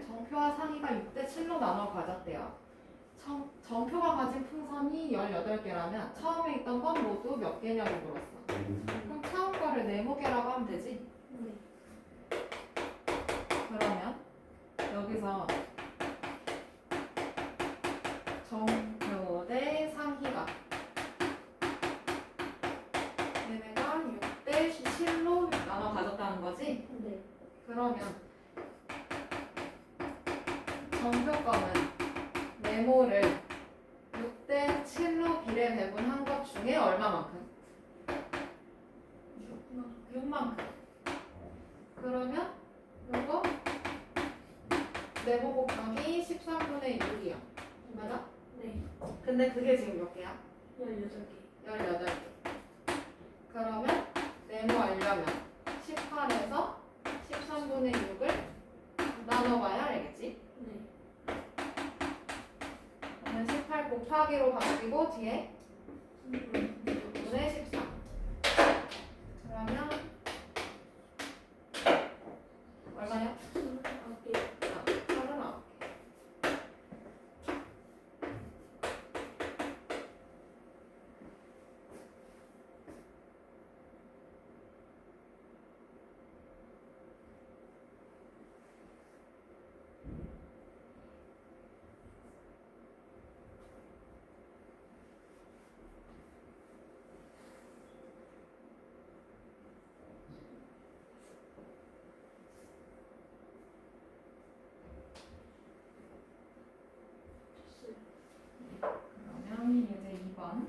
정표와 상위가 6대 7로 나눠 가졌대요. 정표가 가진 풍선이 18개라면 처음에 있던 건 모두 몇 개냐고 물었어. 그럼 처음 거를 네모개라고 하면 되지? 네. 그러면 여기서 정표 대 상희가 얘네가 6대 7로 나눠 가졌다는 거지? 네. 그러면 정표 거는 네모를 6대 7로 비례 배분한 것 중에 얼마만큼? 6만큼. 그러면 이거 네모 곱하기 13분의 6이야. 맞아? 네. 근데 그게 지금 몇 개야? 18개. 18개. 그러면 네모 알려면 18에서 13분의 6을 나눠봐야 알겠지? 네. 그러면 18 곱하기로 바뀌고 뒤에 6분의 14. 그러면 얼마냐? 29개. 39개. 그러면 이제 2번.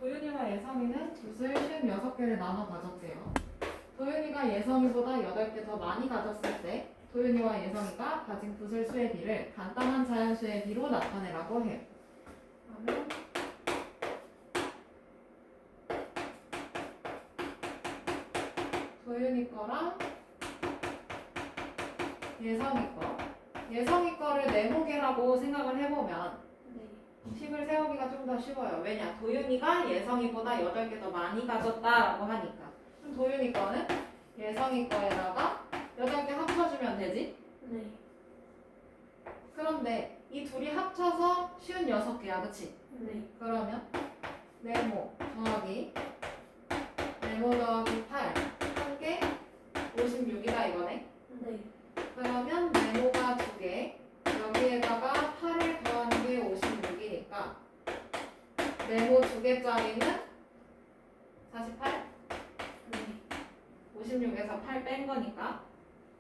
도윤이와 예성이는 붓을 56개를 나눠 가졌대요. 도윤이가 예성이보다 8개 더 많이 가졌을 때 도윤이와 예성이가 가진 붓을 수의 비를 간단한 자연수의 비로 나타내라고 해요. 그러면 도윤이 거랑 예성이 거. 예성이 거를 네모개라고 생각을 해보면 네. 식을 세우기가 좀 더 쉬워요. 왜냐? 도윤이가 예성이보다 8개 더 많이 가졌다라고 하니까. 그럼 도윤이 거는 예성이 거에다가 8개 합쳐주면 되지? 네. 그런데 이 둘이 합쳐서 56개야. 그치? 네. 그러면 네모 더하기 8 한 개 56이다 이거네. 네. 그러면 네모가 2개 여기에다가 8을 더한 게 56이니까 네모 2개짜리는 48? 네. 56에서 8 뺀 거니까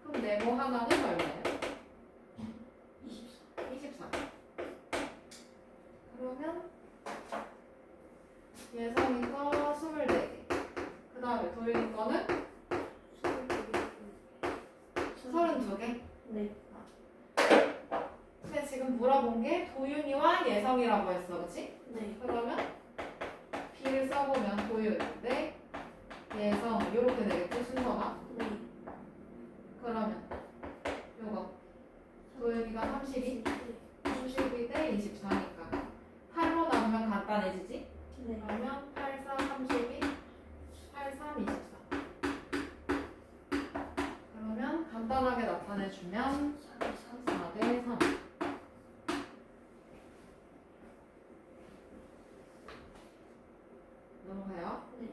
그럼 네모 하나는 얼마예요? 24. 24. 그러면 예성이 거 24개 그 다음에 도윤이 거는 32개. 네. 근데 지금 물어본 게 도윤이와 예성이라고 했어, 그치? 네. 그러면 B를 써보면 도윤 대 예성 이렇게 되겠지, 순서가? 네. 그러면 요거 도윤이가 32 대 24니까 8로 나누면 간단해지지? 네. 그러면 8, 4, 32 8, 3, 24 그러면 간단하게 나타내주면 4 대 3 넘어가요. 네.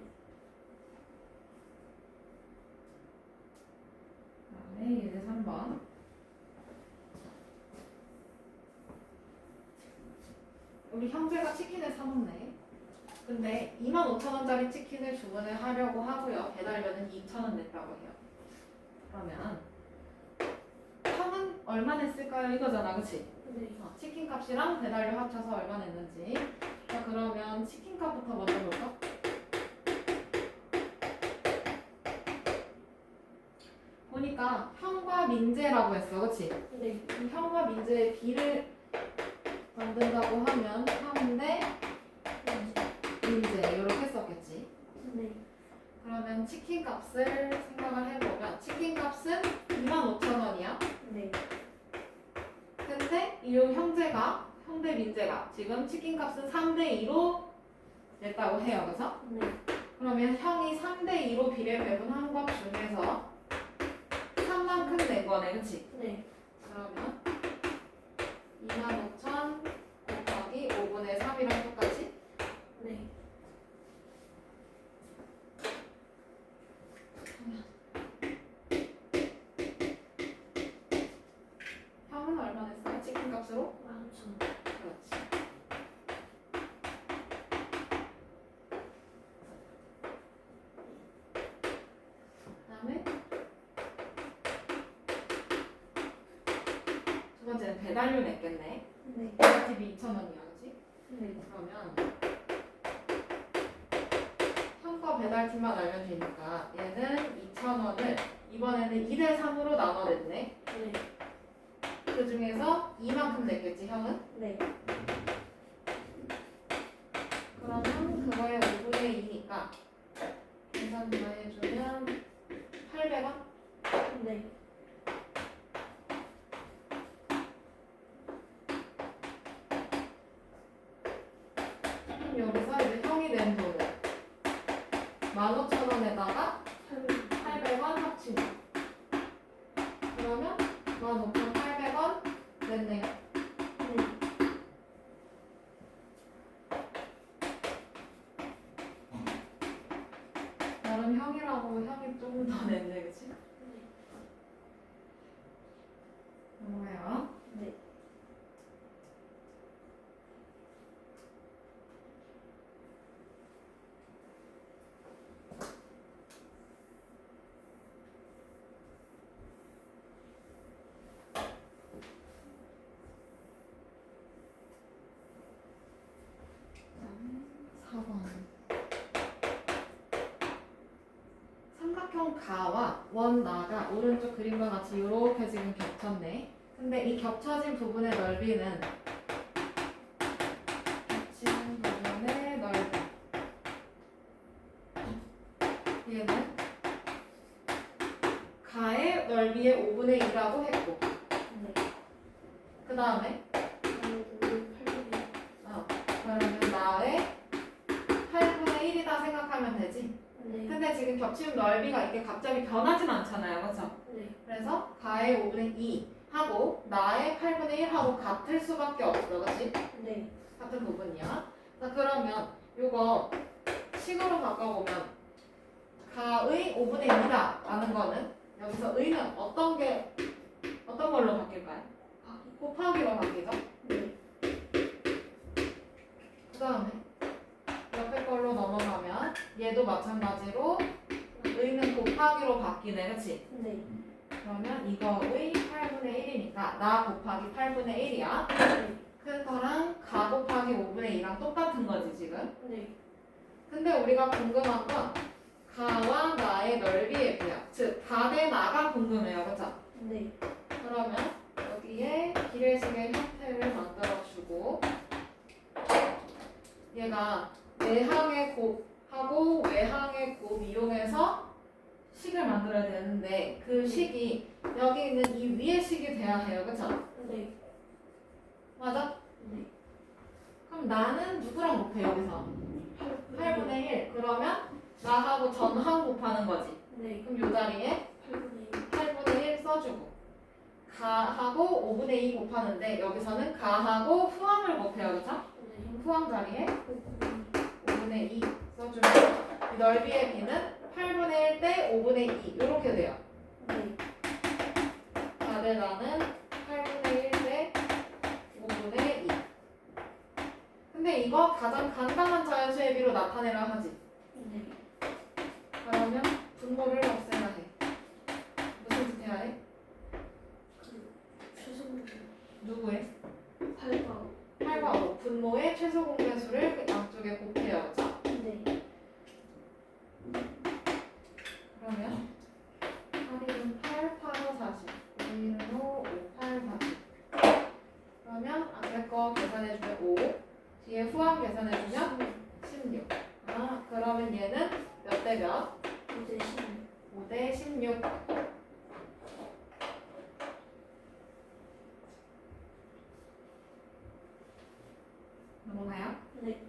그다음에 이제 3번. 우리 형제가 치킨을 사먹네. 근데 25,000원짜리 치킨을 주문을 하려고 하고요. 배달료는 2,000원 냈다고 해요. 그러면 형은 얼마 냈을까요? 이거잖아, 그치? 네. 치킨 값이랑 배달료 합쳐서 얼마 냈는지. 자, 그러면 치킨 값부터 먼저 볼까? 보니까 형과 민재라고 했어, 그치? 네. 이 형과 민재의 비를 만든다고 하면 형 대 민재 이렇게 썼겠지. 네. 그러면 치킨 값을 생각을 해보면 치킨 값은 25,000원이야. 네. 근데 이 형제가 형 대 민재가 지금 치킨 값은 3대 2로 냈다고 해요. 그래서 네. 그러면 형이 3대 2로 비례 배분한 것 중에서 3만큼 낸 거네. 그치? 네. 그러면 25,000 곱하기 5분의 3이랑 똑같이 네. 형은 얼마 냈어요? 찍힌 값으로? 15,000. 그렇지. 그다음에 두 번째는 배달료 냈겠네. 네. 배달팁이 2,000원이야, 그렇지? 네. 그러면 형과 배달팁만 알면 되니까 얘는 2,000원을 이번에는 2대 3으로 나눠냈네. 네. 그 중에서 이만큼 냈겠지, 형은? 네. 그러면 그거의 5분의 2니까 계산 더 해주면 800원? 네. 여기서 이제 형이 낸 돈을 15,000원에다가 800원 합친 거. 그러면 15,800원 냈네요. 네. 나름 형이라고 형이 조금 더 냈네, 그치? 넘어가요. 네. 그다음에 4번. 삼각형 가와 원 나가 오른쪽 그림과 같이 이렇게 지금 겹쳤네. 근데 이 겹쳐진 부분의 넓이는 겹친 부분의 넓이 얘는 가의 넓이의 5분의 2라고 했고 네. 그 다음에 그러면 나의 8분의 1이다 생각하면 되지. 네. 근데 지금 겹침 넓이가 이게 갑자기 변하진 않잖아요. 그렇죠? 네. 그래서 가의 5분의 2 하고 나의 8분의 1 하고 같을 수밖에 없어. 그렇지? 네. 같은 부분이야. 자, 그러면 이거 식으로 바꿔보면 가의 5분의 2다 라는 거는 여기서 의는 어떤 걸로 바뀔까요? 곱하기로 바뀌죠? 네. 그 다음에 옆에 걸로 넘어가면 얘도 마찬가지로 의는 곱하기로 바뀌네. 그치? 네. 그러면 이거의 8분의 1이니까 나 곱하기 8분의 1이야. 네. 그거랑 가 곱하기 5분의 2랑 똑같은 거지 지금. 네. 근데 우리가 궁금한 건 가와 나의 넓이의 비야. 즉 가 대 나가 궁금해요. 그쵸? 네. 그러면 여기에 비례식의 형태를 만들어주고 얘가 내항의 곱하고 외항의 곱 이용해서 식을 만들어야 되는데 그 식이 여기 있는 이 위의 식이 돼야 해요. 그쵸? 네. 맞아? 네. 그럼 나는 누구랑 곱해 여기서? 8분의 1. 그러면 나하고 전항 곱하는 거지. 네. 그럼 요 자리에 8분의 8분의 1 써주고 가하고 5분의 2 곱하는데 여기서는 가하고 후항을 곱해요. 그쵸? 그럼 후항 자리에 5분의 2 써주면 이 넓이의 비는 8분의 1 대 5분의 2 이렇게 돼요. 네. 다들 나는 8분의 1 대 5분의 2. 근데 이거 가장 간단한 자연수의 비로 나타내라 하지. 네. 그러면 분모를 없애야 해. 무슨 짓 해야 해? 최소 누구의? 8과 8과 5. 분모의 최소 공배수를 그 양쪽에 곱해요. 자, 네. 그러면 8일은 8, 8호 40. 5일은 5, 5, 8, 40. 그러면 앞에 거 계산해주면 5. 뒤에 후항 계산해주면 16. 아, 그러면 얘는 몇 대 몇? 5대 10. 5대 16. 넘어가요? 네.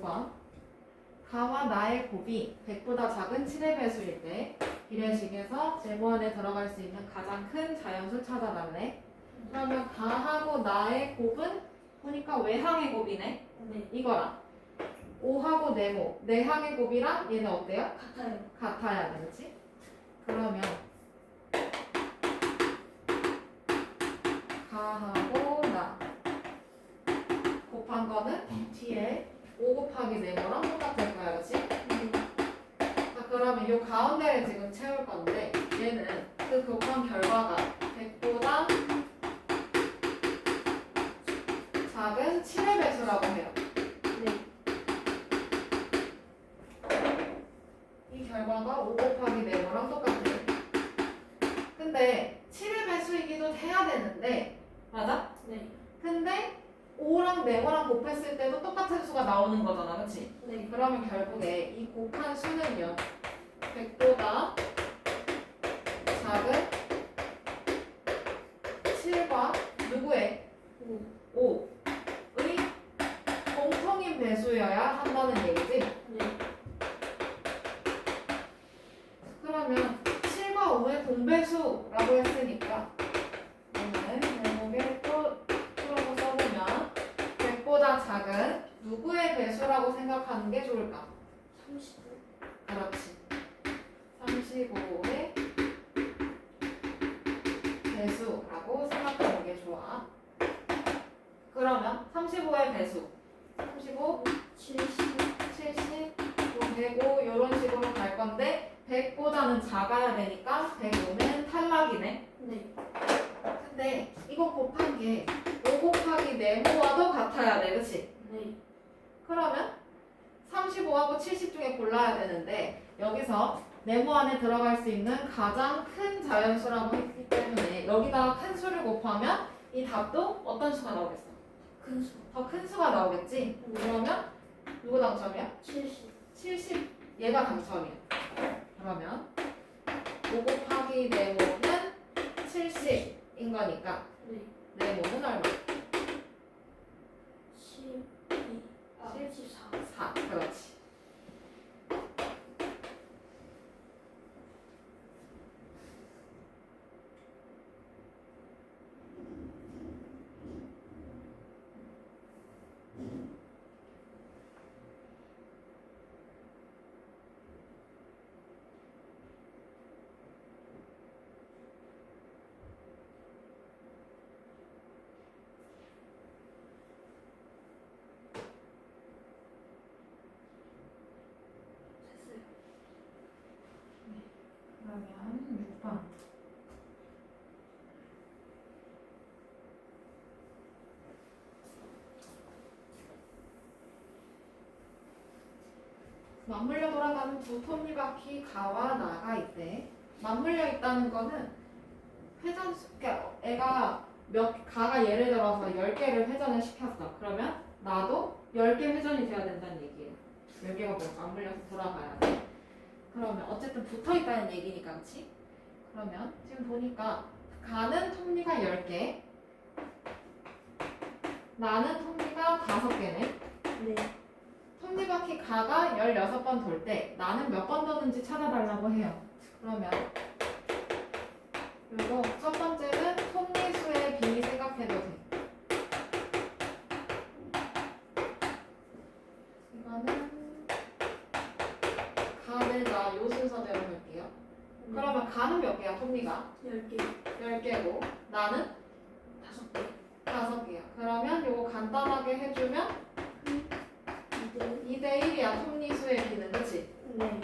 6번. 가와 나의 곱이 100보다 작은 7의 배수일 때 비례식에서 제곱 안에 들어갈 수 있는 가장 큰 자연수 찾아달래. 그러면 가하고 나의 곱은 보니까 외항의 곱이네. 네. 이거랑 5하고 네모 내항의 곱이랑 얘는 어때요? 같아요. 같아야 되지? 그러면 가하고 나 곱한 거는 뒤에 5 곱하기 네모랑 똑같을 거야, 그치? 네. 자, 그러면 이 가운데를 지금 채울 건데 얘는 그 곱한 결과가 100보다 작은 7의 배수라고 해요. 네. 이 결과가 5 곱하기 네모랑 똑같아요. 근데 7의 배수이기도 해야 되는데 맞아? 네. 근데 5랑 네모랑 곱했을 때도 똑같은 수가 나오는 거잖아, 그치? 네. 그러면 결국에 이 곱한 수는요 100보다 작은 7과 누구의 5. 5의 공통인 배수여야 한다는 얘기지? 네. 그러면 7과 5의 공배수라고 했으니까 오늘 제목에 또 풀어서 써보면 100보다 작은 누구의 배수라고 생각하는 게 좋을까? 35. 그렇지. 35의 배수라고 생각하는 게 좋아. 그러면 35의 배수 35, 70. 70, 105 이런 식으로 갈 건데 100보다는 작아야 되니까 105는 탈락이네. 네. 근데 이거 곱한 게 5 곱하기 네모와도 같아야 돼, 그치? 네. 그러면 35하고 70 중에 골라야 되는데 여기서 네모 안에 들어갈 수 있는 가장 큰 자연수라고 했기 때문에 여기다가 큰 수를 곱하면 이 답도 어떤 수가 나오겠어? 큰 수. 더 큰 수가 나오겠지? 그러면 누구 당첨이야? 70. 70 얘가 당첨이야. 그러면 5 곱하기 네모는 70인 거니까 네. 네모는 얼마? 12. 아, 14. 4. 그렇지. 됐어요. 그러면 6번. 맞물려 돌아가는 두 톱니바퀴 가와 나가 있대. 맞물려 있다는 거는 회전, 그러니까 애가 가가 예를 들어서 10개를 회전을 시켰어. 그러면 나도 10개 회전이 돼야 된다는 얘기예요. 10개가 뭐 맞물려서 돌아가야 돼. 그러면 어쨌든 붙어 있다는 얘기니까, 그치? 그러면 지금 보니까 가는 톱니가 10개, 나는 톱니가 5개네. 네. 톱니바퀴 가가 16번 돌 때 나는 몇 번 도는지 찾아달라고 해요. 그러면 이거 첫 번째는 톱니수의 비 생각해도 돼. 이거는 가는 나 요 순서대로 할게요. 그러면 가는 몇 개야, 톱니가? 10개. 10개고 나는 5개. 5개야. 그러면 요거 간단하게 해주면 2대 1이야, 톱니수의 비는. 그치? 네.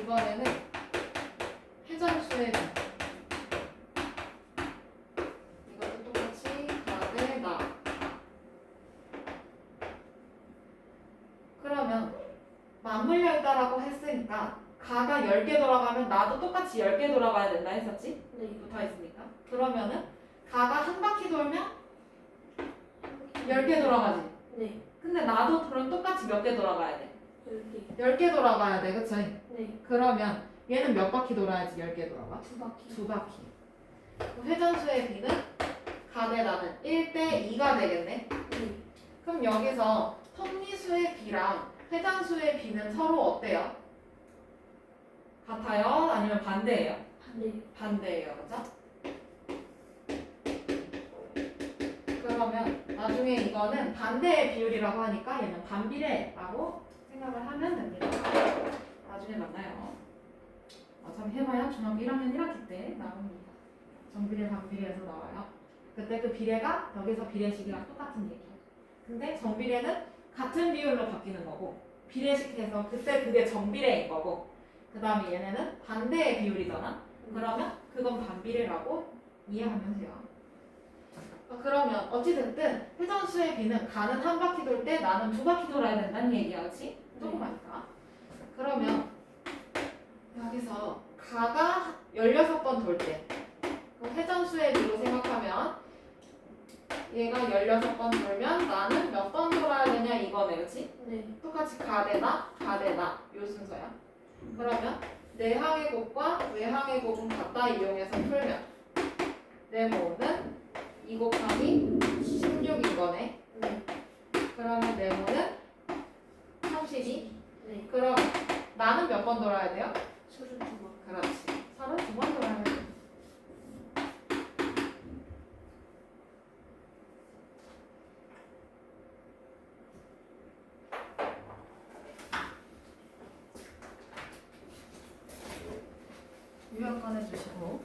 이번에는 회전수의 비. 이것도 똑같이 가대 나. 그러면 맞물려 있다라고 했으니까 가가 10개 돌아가면 나도 똑같이 10개 돌아가야 된다 했었지? 네. 붙어 있으니까. 그러면은 가가 한 바퀴 돌면 10개 돌아가지. 네. 근데 나도 그럼 똑같이 몇 개 돌아가야 돼? 10개. 10개 돌아가야 돼, 그치? 네. 그러면 얘는 몇 바퀴 돌아야지 10개 돌아가? 2바퀴. 2바퀴. 회전수의 비는 가대 나는 1대 2가 되겠네. 네. 그럼 여기서 섭리수의 B랑 회전수의 B는 서로 어때요? 같아요? 아니면 반대예요? 반대. 반대예요. 그죠? 그러면 나중에 이거는 반대의 비율이라고 하니까 얘는 반비례라고 생각을 하면 됩니다. 나중에 만나요. 어차피 해봐야 중학교 1학년 1학기 때 나옵니다. 정비례, 반비례에서 나와요. 그때 그 비례가 여기서 비례식이랑 똑같은 얘기예요. 근데 정비례는 같은 비율로 바뀌는 거고 비례식해서 그때 그게 정비례인 거고 그 다음에 얘네는 반대의 비율이잖아. 그러면 그건 반비례라고 이해하면 돼요. 그러면 어찌됐든 회전수의 B는 가는 한 바퀴 돌 때 나는 두 바퀴 돌아야 된다는 얘기야지. 조그마니까. 그러면 여기서 가가 16번 돌 때 회전수의 B로 생각하면 얘가 16번 돌면 나는 몇 번 돌아야 되냐 이거네. 그치? 네. 똑같이 가대나 가대나 요 순서야. 그러면 내항의 곱과 외항의 곱은 같다 이용해서 풀면 네모는 2 곱하기 16인 거네. 네. 그러면 네모는 32. 네. 그럼 나는 몇 번 돌아야 돼요? 32번. 그렇지. 32번 돌아야 돼. 유형 꺼내주시고